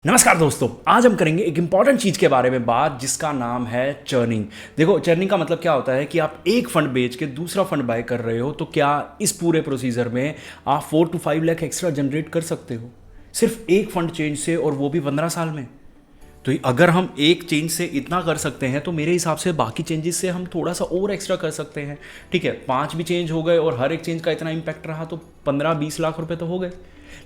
नमस्कार दोस्तों, आज हम करेंगे एक इंपॉर्टेंट चीज़ के बारे में बात जिसका नाम है चर्निंग। देखो, चर्निंग का मतलब क्या होता है कि आप एक फंड बेच के दूसरा फंड बाय कर रहे हो, तो क्या इस पूरे प्रोसीजर में आप 4 to 5 लाख एक्स्ट्रा जनरेट कर सकते हो सिर्फ एक फंड चेंज से, और वो भी 15 साल में। तो अगर हम एक चेंज से इतना कर सकते हैं तो मेरे हिसाब से बाकी चेंजेस से हम थोड़ा सा और एक्स्ट्रा कर सकते हैं। ठीक है, 5 भी चेंज हो गए और हर एक चेंज का इतना इम्पैक्ट रहा तो 15-20 लाख रुपए तो हो गए।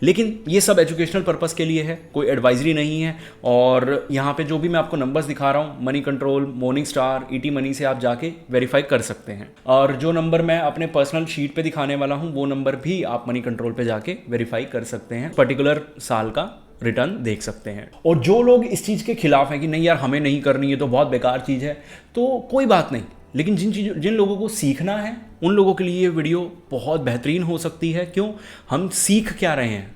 लेकिन ये सब एजुकेशनल पर्पस के लिए है, कोई एडवाइजरी नहीं है। और यहाँ पे जो भी मैं आपको नंबर्स दिखा रहा हूँ, money control, morning star, ET money से आप जाके वेरीफाई कर सकते हैं। और जो नंबर मैं अपने पर्सनल शीट पे दिखाने वाला हूँ वो नंबर भी आप मनी कंट्रोल पे जाके वेरीफाई कर सकते हैं, पर्टिकुलर साल का रिटर्न देख सकते हैं। और जो लोग इस चीज़ के खिलाफ हैं कि नहीं यार हमें नहीं करनी है, तो बहुत बेकार चीज़ है, तो कोई बात नहीं। लेकिन जिन लोगों को सीखना है उन लोगों के लिए ये वीडियो बहुत बेहतरीन हो सकती है। क्यों? हम सीख क्या रहे हैं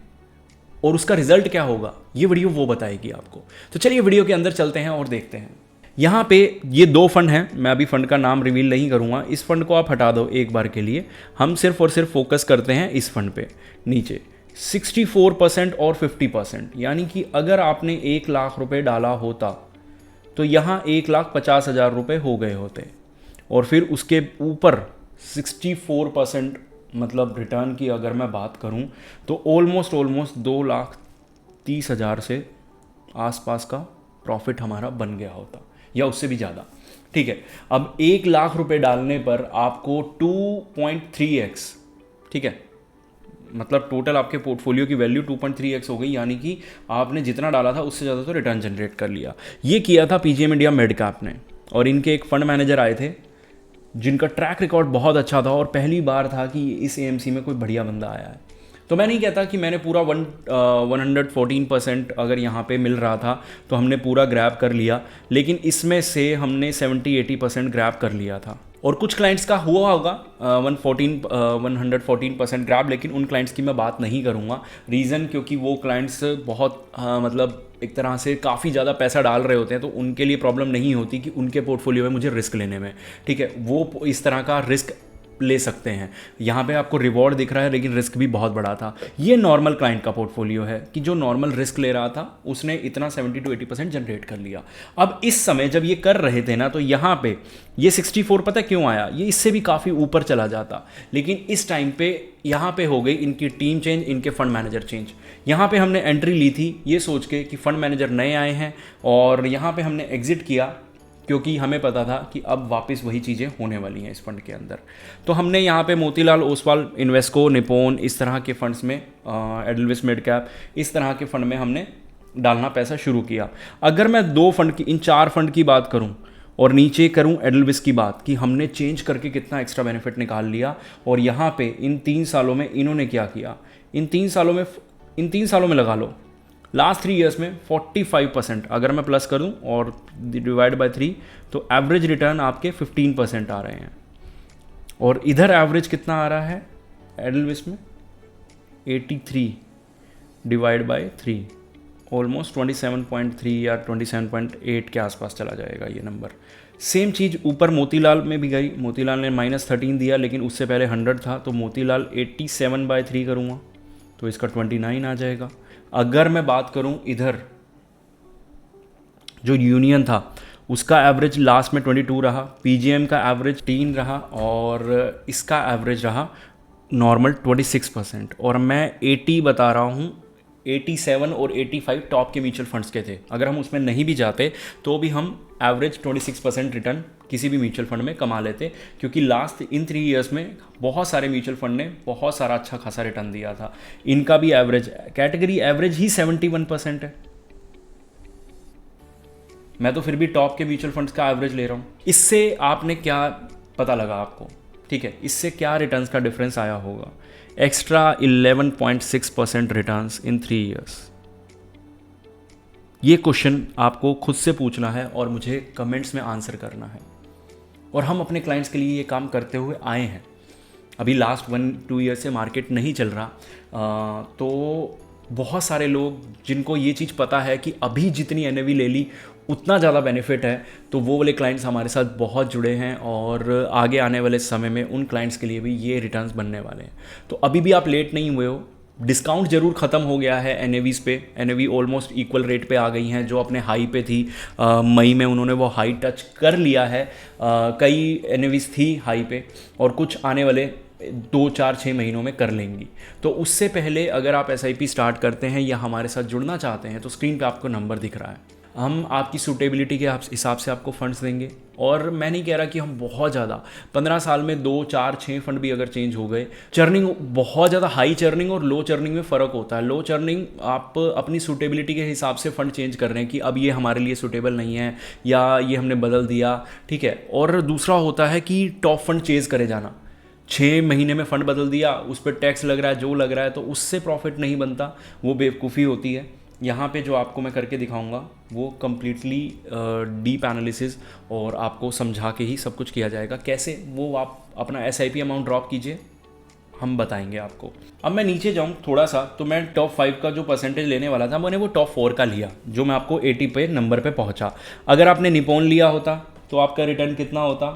और उसका रिजल्ट क्या होगा, ये वीडियो वो बताएगी आपको। तो चलिए वीडियो के अंदर चलते हैं और देखते हैं। यहाँ पे ये 2 फंड हैं, मैं अभी फंड का नाम रिवील नहीं करूँगा। इस फंड को आप हटा दो एक बार के लिए, हम सिर्फ और सिर्फ फोकस करते हैं इस फंड पे। नीचे 64% और 50%, यानी कि अगर आपने 1 लाख रुपए डाला होता तो यहाँ 1,50,000 रुपये हो गए होते। और फिर उसके ऊपर 64% मतलब रिटर्न की अगर मैं बात करूं तो ऑलमोस्ट 2,30,000 से आसपास का प्रॉफिट हमारा बन गया होता, या उससे भी ज़्यादा। ठीक है, अब 1 लाख रुपए डालने पर आपको 2.3x, ठीक है, मतलब टोटल आपके पोर्टफोलियो की वैल्यू 2.3x हो गई, यानी कि आपने जितना डाला था उससे ज़्यादा तो रिटर्न जनरेट कर लिया। ये किया था पीजीएम इंडिया मिड कैप ने, और इनके एक फंड मैनेजर आए थे जिनका ट्रैक रिकॉर्ड बहुत अच्छा था, और पहली बार था कि इस एएमसी में कोई बढ़िया बंदा आया है। तो मैं नहीं कहता कि मैंने पूरा 114% अगर यहाँ पे मिल रहा था तो हमने पूरा ग्रैब कर लिया, लेकिन इसमें से हमने 70-80% ग्रैब कर लिया था। और कुछ क्लाइंट्स का हुआ होगा 114% ग्रैब, लेकिन उन क्लाइंट्स की मैं बात नहीं करूँगा। रीज़न क्योंकि वो क्लाइंट्स बहुत मतलब एक तरह से काफ़ी ज़्यादा पैसा डाल रहे होते हैं, तो उनके लिए प्रॉब्लम नहीं होती कि उनके पोर्टफोलियो में मुझे रिस्क लेने में। ठीक है, वो इस तरह का रिस्क ले सकते हैं। यहाँ पे आपको रिवॉर्ड दिख रहा है लेकिन रिस्क भी बहुत बड़ा था। ये नॉर्मल क्लाइंट का पोर्टफोलियो है कि जो नॉर्मल रिस्क ले रहा था उसने इतना 70-80% जनरेट कर लिया। अब इस समय जब ये कर रहे थे ना, तो यहाँ पे ये 64 पता क्यों आया, ये इससे भी काफ़ी ऊपर चला जाता, लेकिन इस टाइम पे यहाँ पे हो गई इनकी टीम चेंज, इनके फंड मैनेजर चेंज। यहाँ पे हमने एंट्री ली थी ये सोच के कि फंड मैनेजर नए आए हैं, और यहाँ पे हमने एग्जिट किया क्योंकि हमें पता था कि अब वापस वही चीज़ें होने वाली हैं इस फंड के अंदर। तो हमने यहाँ पे मोतीलाल ओसवाल, इन्वेस्को, निपोन, इस तरह के फंड्स में, एडलविस मिड कैप, इस तरह के फंड में हमने डालना पैसा शुरू किया। अगर मैं 2 फंड की, इन 4 फंड की बात करूँ और नीचे करूँ एडलविस की बात, कि हमने चेंज करके कितना एक्स्ट्रा बेनिफिट निकाल लिया। और यहाँ पे इन 3 सालों में इन्होंने क्या किया, इन 3 सालों में लगा लो, लास्ट 3 ईयर्स में 45% अगर मैं प्लस करूं और डिवाइड बाय 3, तो एवरेज रिटर्न आपके 15% आ रहे हैं। और इधर एवरेज कितना आ रहा है एडलविस में, 83 डिवाइड बाय 3, ऑलमोस्ट 27.3 या 27.8 के आसपास चला जाएगा ये नंबर। सेम चीज़ ऊपर मोतीलाल में भी गई, मोतीलाल ने -13 दिया, लेकिन उससे पहले 100 था, तो मोतीलाल 87/3 करूँगा तो इसका 29 आ जाएगा। अगर मैं बात करूं इधर जो यूनियन था उसका एवरेज लास्ट में 22 रहा, पीजीएम का एवरेज 3 रहा, और इसका एवरेज रहा नॉर्मल 26%। और मैं 80 बता रहा हूं, 87 और 85 टॉप के म्यूचुअल फंड्स के थे। अगर हम उसमें नहीं भी जाते तो भी हम एवरेज 26% रिटर्न किसी भी म्यूचुअल फंड में कमा लेते, क्योंकि लास्ट इन 3 ईयर्स में बहुत सारे म्यूचुअल फंड ने बहुत सारा अच्छा खासा रिटर्न दिया था। इनका भी एवरेज, कैटेगरी एवरेज ही 71% है। मैं तो फिर भी टॉप के म्यूचुअल फंड्स का एवरेज ले रहा हूँ। इससे आपने क्या पता लगा आपको, ठीक है, इससे क्या रिटर्न्स का डिफरेंस आया होगा, एक्स्ट्रा 11.6% रिटर्न्स इन 3 ईयर्स। ये क्वेश्चन आपको खुद से पूछना है और मुझे कमेंट्स में आंसर करना है। और हम अपने क्लाइंट्स के लिए ये काम करते हुए आए हैं। अभी लास्ट 1-2 ईयर से मार्केट नहीं चल रहा, तो बहुत सारे लोग जिनको ये चीज़ पता है कि अभी जितनी एनएवी ले ली उतना ज़्यादा बेनिफिट है, तो वो वाले क्लाइंट्स हमारे साथ बहुत जुड़े हैं, और आगे आने वाले समय में उन क्लाइंट्स के लिए भी ये रिटर्न्स बनने वाले हैं। तो अभी भी आप लेट नहीं हुए हो, डिस्काउंट ज़रूर ख़त्म हो गया है एनएवीज पे, एनएवी ऑलमोस्ट इक्वल रेट पे आ गई हैं जो अपने हाई पे थी। मई में उन्होंने वो हाई टच कर लिया है। कई एनएवीज थी हाई पे और कुछ आने वाले 2 4 6 महीनों में कर लेंगी। तो उससे पहले अगर आप एसआईपी स्टार्ट करते हैं या हमारे साथ जुड़ना चाहते हैं तो स्क्रीन पे आपको नंबर दिख रहा है, हम आपकी सूटेबिलिटी के हिसाब से आपको फंड्स देंगे। और मैं नहीं कह रहा कि हम बहुत ज़्यादा 15 साल में 2 4 6 फंड भी अगर चेंज हो गए, चर्निंग बहुत ज़्यादा, हाई चर्निंग और लो चर्निंग में फ़र्क होता है। लो चर्निंग आप अपनी सूटेबिलिटी के हिसाब से फ़ंड चेंज कर रहे हैं कि अब ये हमारे लिए सूटेबल नहीं है या ये हमने बदल दिया, ठीक है। और दूसरा होता है कि टॉप फंड चेज करे जाना, 6 महीने में फ़ंड बदल दिया, उस पर टैक्स लग रहा है जो लग रहा है, तो उससे प्रॉफिट नहीं बनता, वो बेवकूफ़ी होती है। यहाँ पे जो आपको मैं करके दिखाऊंगा वो कम्प्लीटली डीप एनालिसिस और आपको समझा के ही सब कुछ किया जाएगा। कैसे वो आप अपना एसआईपी अमाउंट ड्रॉप कीजिए, हम बताएंगे आपको। अब मैं नीचे जाऊँ थोड़ा सा, तो मैं टॉप 5 का जो परसेंटेज लेने वाला था मैंने वो टॉप 4 का लिया, जो मैं आपको 80 पे नंबर पे पहुँचा। अगर आपने निपॉन लिया होता तो आपका रिटर्न कितना होता,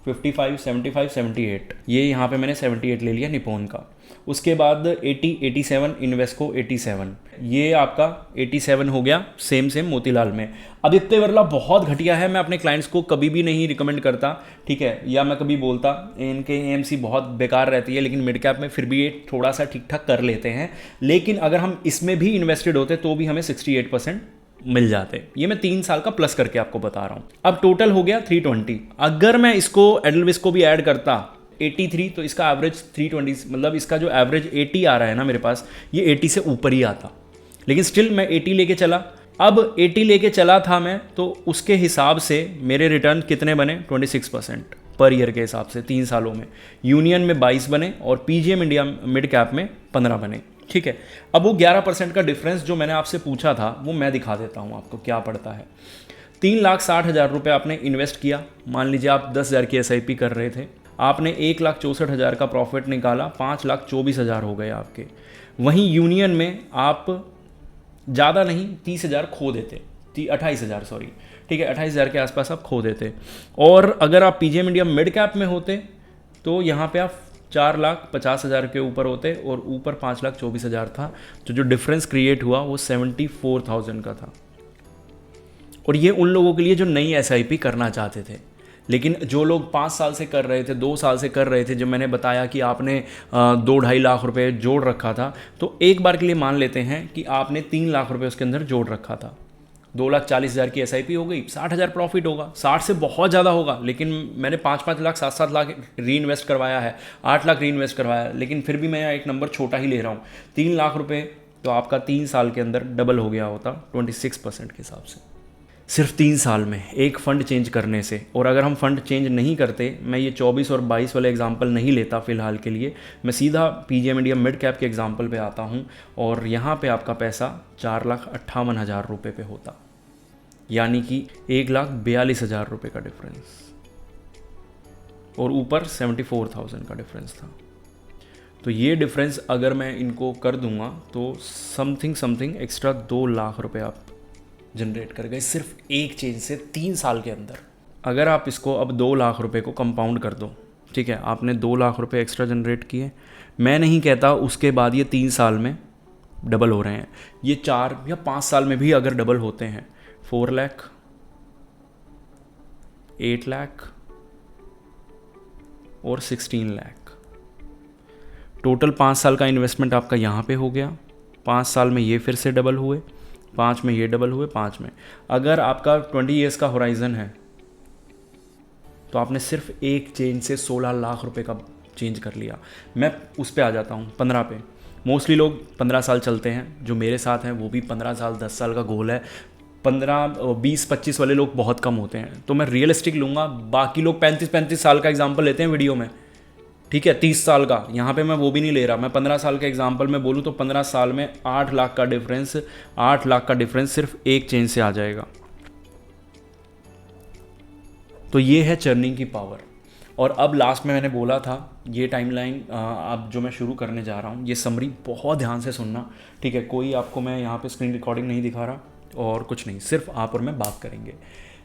55 75 78। ये यहाँ पे मैंने 78 ले लिया निपॉन का। उसके बाद 80 87 इन्वेस्को 87, ये आपका 87 हो गया सेम मोतीलाल में। आदित्य बिरला बहुत घटिया है, मैं अपने क्लाइंट्स को कभी भी नहीं रिकमेंड करता, ठीक है, या मैं कभी बोलता इनके एएमसी बहुत बेकार रहती है, लेकिन मिड कैप में फिर भी ये थोड़ा सा ठीक ठाक कर लेते हैं। लेकिन अगर हम इसमें भी इन्वेस्टेड होते तो भी हमें 68% मिल जाते। ये मैं 3 साल का प्लस करके आपको बता रहा हूँ। अब टोटल हो गया 320। अगर मैं इसको एडलविस को भी ऐड करता 83, तो इसका एवरेज 320, मतलब इसका जो एवरेज 80 आ रहा है ना मेरे पास, ये 80 से ऊपर ही आता। लेकिन स्टिल मैं 80 लेके चला। अब 80 लेके चला था मैं, तो उसके हिसाब से मेरे रिटर्न कितने बने, 26% पर ईयर के हिसाब से 3 सालों में। यूनियन में 22 बने और पीजीएम इंडिया मिड कैप में 15 बने, ठीक है। अब वो 11% का डिफरेंस जो मैंने आपसे पूछा था वो मैं दिखा देता हूँ आपको क्या पड़ता है। 3,60,000 रुपये आपने इन्वेस्ट किया, मान लीजिए आप 10,000 की एसआईपी कर रहे थे, आपने 1,64,000 का प्रॉफिट निकाला, 5,24,000 हो गए आपके। वहीं यूनियन में आप ज़्यादा नहीं 30,000 खो देते, 28,000 सॉरी, ठीक है, 28,000 के आसपास आप खो देते। और अगर आप पीजीएम इंडिया मिड कैप में होते तो यहाँ पे आप 4,50,000 के ऊपर होते और ऊपर 5,24,000 था। तो जो डिफरेंस क्रिएट हुआ वो 74,000 का था। और ये उन लोगों के लिए जो नई एसआईपी करना चाहते थे। लेकिन जो लोग 5 साल से कर रहे थे, 2 साल से कर रहे थे, जो मैंने बताया कि आपने 2-2.5 लाख रुपए जोड़ रखा था, तो एक बार के लिए मान लेते हैं कि आपने 3 लाख रुपए उसके अंदर जोड़ रखा था, 2,40,000 की एसआईपी हो गई, 60,000 प्रॉफिट होगा। 60 से बहुत ज़्यादा होगा, लेकिन मैंने 5-5 लाख 7-7 लाख री इन्वेस्ट करवाया है, 8 लाख री इन्वेस्ट करवाया है, लेकिन फिर भी मैं एक नंबर छोटा ही ले रहा हूँ। 3 लाख रुपए तो आपका 3 साल के अंदर डबल हो गया होता 26% के हिसाब से, सिर्फ 3 साल में एक फ़ंड चेंज करने से। और अगर हम फ़ंड चेंज नहीं करते, मैं ये 24 और 22 वाले एग्जाम्पल नहीं लेता फ़िलहाल के लिए, मैं सीधा पीजीएम इंडिया मिड कैप के एग्जाम्पल पे आता हूँ और यहाँ पे आपका पैसा 4,58,000 रुपये पे होता, यानी कि 1,42,000 रुपये का डिफरेंस और ऊपर 74,000 का डिफरेंस था। तो ये डिफरेंस अगर मैं इनको कर दूंगा तो समथिंग एक्स्ट्रा 2 लाख रुपए आप जनरेट कर गए सिर्फ एक चेंज से 3 साल के अंदर। अगर आप इसको अब 2 लाख रुपए को कंपाउंड कर दो, ठीक है, आपने 2 लाख रुपए एक्स्ट्रा जनरेट किए। मैं नहीं कहता उसके बाद ये 3 साल में डबल हो रहे हैं, ये 4 या 5 साल में भी अगर डबल होते हैं, 4 लाख, 8 लाख और 16 लाख, टोटल 5 साल का इन्वेस्टमेंट आपका यहाँ पे हो गया। 5 साल में ये फिर से डबल हुए, 5 में ये डबल हुए, 5 में। अगर आपका 20 ईयर्स का होराइजन है तो आपने सिर्फ एक चेंज से 16 लाख रुपए का चेंज कर लिया। मैं उस पे आ जाता हूँ 15 पे। मोस्टली लोग 15 साल चलते हैं, जो मेरे साथ हैं वो भी 15 साल 10 साल का गोल है। 15-20-25 वाले लोग बहुत कम होते हैं, तो मैं रियलिस्टिक लूँगा। बाकी लोग 35-35 साल का एग्जाम्पल लेते हैं वीडियो में, ठीक है, 30 साल का, यहाँ पे मैं वो भी नहीं ले रहा। मैं 15 साल के एग्जाम्पल में बोलूँ तो 15 साल में 8 लाख का डिफरेंस, 8 लाख का डिफरेंस सिर्फ एक चेंज से आ जाएगा। तो ये है चर्निंग की पावर। और अब लास्ट में मैंने बोला था ये टाइमलाइन अब जो मैं शुरू करने जा रहा हूँ, ये समरी बहुत ध्यान से सुनना, ठीक है। कोई आपको मैं यहाँ पे स्क्रीन रिकॉर्डिंग नहीं दिखा रहा और कुछ नहीं, सिर्फ आप और मैं बात करेंगे।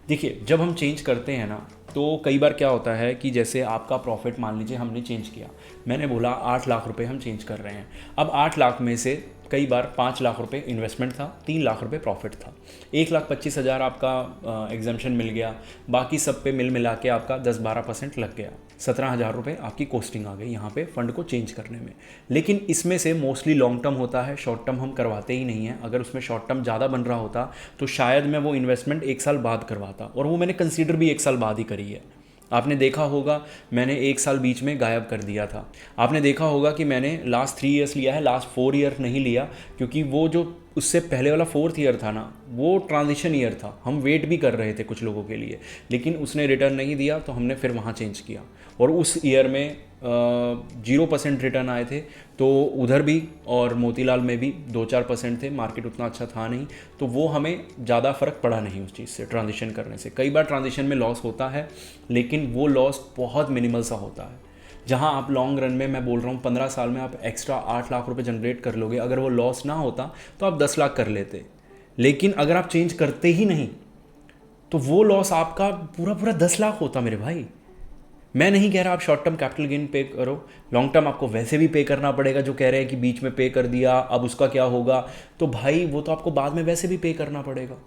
देखिए, जब हम चेंज करते हैं ना, तो कई बार क्या होता है कि जैसे आपका प्रॉफिट मान लीजिए हमने चेंज किया, मैंने बोला 8 लाख रुपए हम चेंज कर रहे हैं। अब 8 लाख में से कई बार 5 लाख रुपए इन्वेस्टमेंट था, 3 लाख रुपए प्रॉफिट था, 1,25,000 आपका एग्जाम्शन मिल गया, बाकी सब पे मिल मिला के आपका 10-12% लग गया, 17,000 रुपये आपकी कॉस्टिंग आ गई यहाँ पे फ़ंड को चेंज करने में। लेकिन इसमें से मोस्टली लॉन्ग टर्म होता है, शॉर्ट टर्म हम करवाते ही नहीं हैं। अगर उसमें शॉर्ट टर्म ज़्यादा बन रहा होता तो शायद मैं वो इन्वेस्टमेंट 1 साल बाद करवाता, और वो मैंने कंसीडर भी 1 साल बाद ही करी है। आपने देखा होगा मैंने 1 साल बीच में गायब कर दिया था। आपने देखा होगा कि मैंने लास्ट 3 ईयर्स लिया है, लास्ट 4 ईयर नहीं लिया, क्योंकि वो जो उससे पहले वाला 4th ईयर था ना, वो ट्रांजिशन ईयर था। हम वेट भी कर रहे थे कुछ लोगों के लिए, लेकिन उसने रिटर्न नहीं दिया तो हमने फिर वहाँ चेंज किया, और उस ईयर में 0% रिटर्न आए थे। तो उधर भी और मोतीलाल में भी 2-4% थे, मार्केट उतना अच्छा था नहीं, तो वो हमें ज़्यादा फ़र्क पड़ा नहीं उस चीज़ से, ट्रांजिशन करने से। कई बार ट्रांजिशन में लॉस होता है, लेकिन वो लॉस बहुत मिनिमल सा होता है। जहाँ आप लॉन्ग रन में, मैं बोल रहा हूँ 15 साल में आप एक्स्ट्रा 8 लाख रुपए जनरेट कर लोगे, अगर वो लॉस ना होता तो आप 10 लाख कर लेते। लेकिन अगर आप चेंज करते ही नहीं तो वो लॉस आपका पूरा पूरा 10 लाख होता मेरे भाई। मैं नहीं कह रहा आप शॉर्ट टर्म कैपिटल गेन पे करो, लॉन्ग टर्म आपको वैसे भी पे करना पड़ेगा। जो कह रहे हैं कि बीच में पे कर दिया अब उसका क्या होगा, तो भाई वो तो आपको बाद में वैसे भी पे करना पड़ेगा।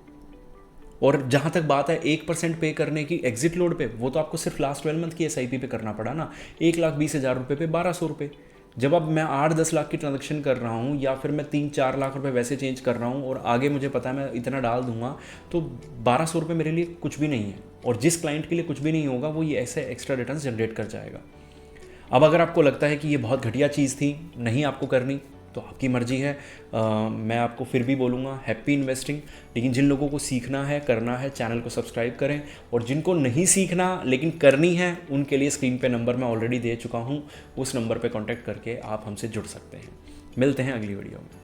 और जहाँ तक बात है 1% पे करने की एग्जिट लोड पे, वो तो आपको सिर्फ लास्ट 12 मंथ की SIP पे करना पड़ा ना, 1,20,000 रुपये पे 1,200 रुपये। जब अब मैं 8-10 लाख की ट्रांजैक्शन कर रहा हूँ, या फिर मैं 3-4 लाख रुपए वैसे चेंज कर रहा हूँ, और आगे मुझे पता है मैं इतना डाल दूंगा, तो 1,200 रुपये मेरे लिए कुछ भी नहीं है। और जिस क्लाइंट के लिए कुछ भी नहीं होगा, वो ये ऐसे एक्स्ट्रा रिटर्न जनरेट कर जाएगा। अब अगर आपको लगता है कि ये बहुत घटिया चीज़ थी, नहीं आपको करनी, तो आपकी मर्जी है। मैं आपको फिर भी बोलूँगा हैप्पी इन्वेस्टिंग। लेकिन जिन लोगों को सीखना है, करना है, चैनल को सब्सक्राइब करें, और जिनको नहीं सीखना लेकिन करनी है, उनके लिए स्क्रीन पे नंबर मैं ऑलरेडी दे चुका हूँ, उस नंबर पे कांटेक्ट करके आप हमसे जुड़ सकते हैं। मिलते हैं अगली वीडियो में।